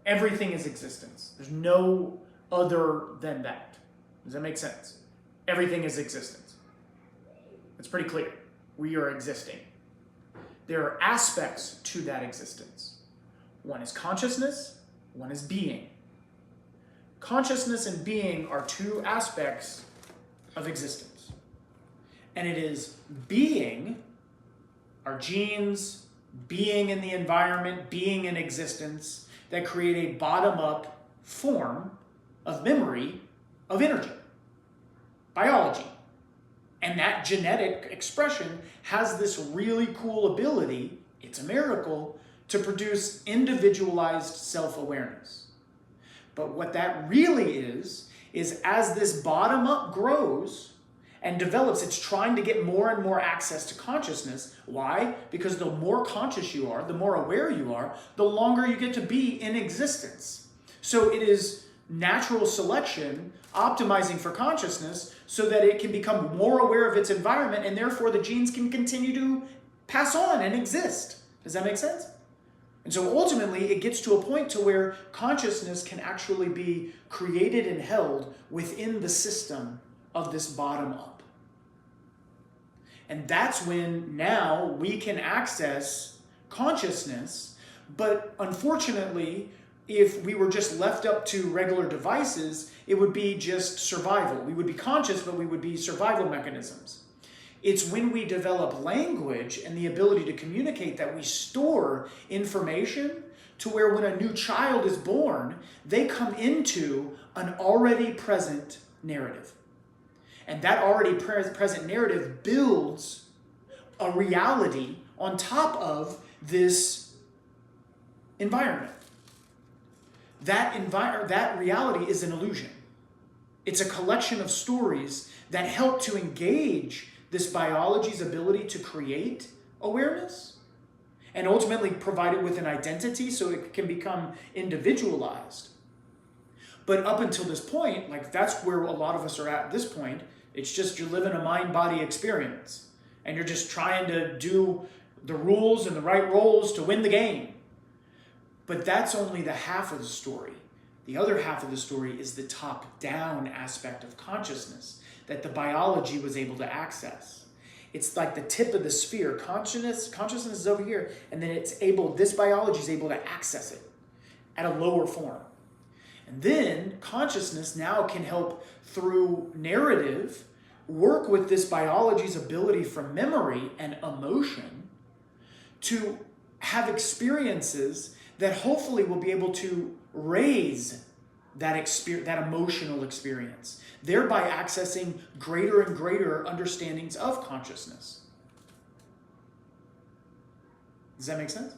Everything is existence. There's no other than that. Does that make sense? Everything is existence. It's pretty clear. We are existing. There are aspects to that existence. One is consciousness, one is being. Consciousness and being are two aspects of existence. And it is being, our genes, being in the environment, being in existence, that create a bottom-up form of memory of energy, biology. And that genetic expression has this really cool ability, it's a miracle, to produce individualized self-awareness. But what that really is as this bottom-up grows and develops, it's trying to get more and more access to consciousness. Why? Because the more conscious you are, the more aware you are, the longer you get to be in existence. So it is natural selection optimizing for consciousness so that it can become more aware of its environment, and therefore the genes can continue to pass on and exist. Does that make sense? And so ultimately it gets to a point to where consciousness can actually be created and held within the system of this bottom up. And that's when now we can access consciousness, but unfortunately, if we were just left up to regular devices, it would be just survival. We would be conscious, but we would be survival mechanisms. It's when we develop language and the ability to communicate that we store information to where when a new child is born, they come into an already present narrative. And that already present narrative builds a reality on top of this environment. That reality is an illusion. It's a collection of stories that help to engage this biology's ability to create awareness and ultimately provide it with an identity so it can become individualized. But up until this point, like that's where a lot of us are at this point. It's just you're living a mind-body experience and you're just trying to do the rules and the right roles to win the game. But that's only the half of the story. The other half of the story is the top-down aspect of consciousness that the biology was able to access. It's like the tip of the sphere. Consciousness is over here, and then this biology is able to access it at a lower form. And then consciousness now can help through narrative work with this biology's ability for memory and emotion to have experiences that hopefully will be able to raise that emotional experience, thereby accessing greater and greater understandings of consciousness. Does that make sense?